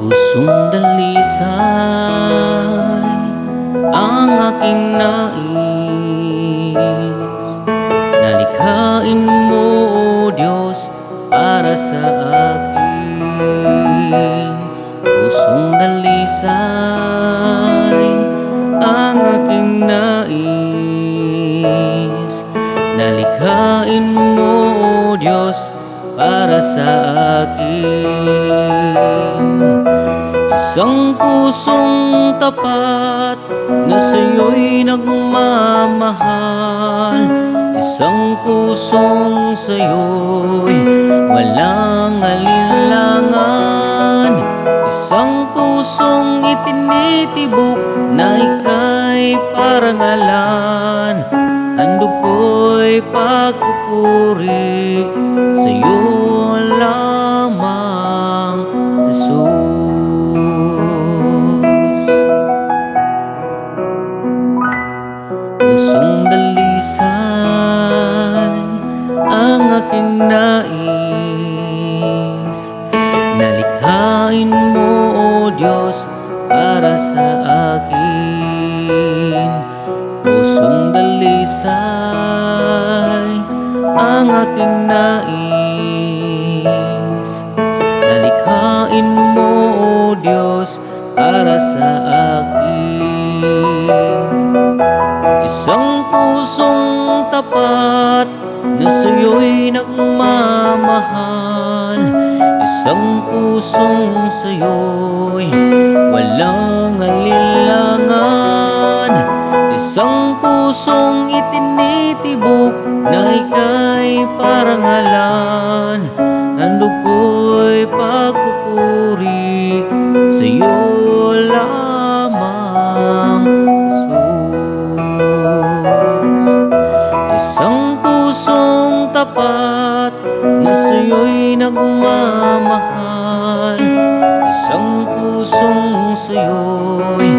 Pusong dalisay ang aking nais, nalikhain mo, O Diyos, para sa akin. Pusong dalisay ang aking nais, nalikhain mo, O Diyos, para sa akin. Isang pusong tapat na sa'yo'y nagmamahal, isang pusong sa'yo'y walang alinlangan, isang pusong itinitibok na ika'y parangalan. Handog ko'y pagpupuri sa'yo lamang, Jesus. Pusong dalisay ang aking nais, nalikhain mo, O Diyos, para sa akin. Pusong dalisay ang aking nais, nalikhain mo, O Diyos, para sa akin. Isang pusong tapat na sa'yo'y nagmamahal, isang pusong sa'yo'y walang alinlangan, isang pusong itinitibok na ika'y parangalan. Handog ko'y pagpupuri sa'yo lamang, Jesus. Isang pusong tapat na sa'yo'y nagmamahal, isang pusong sa'yo'y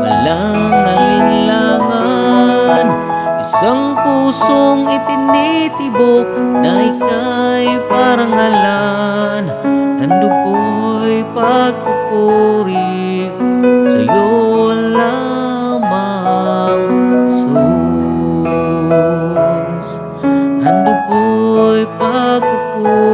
walang alinlangan, isang pusong itinitibok na ika'y parangalan. Handog ko'y pagpupuri sa'yo lamang, Jesus. Handog ko'y pagpupuri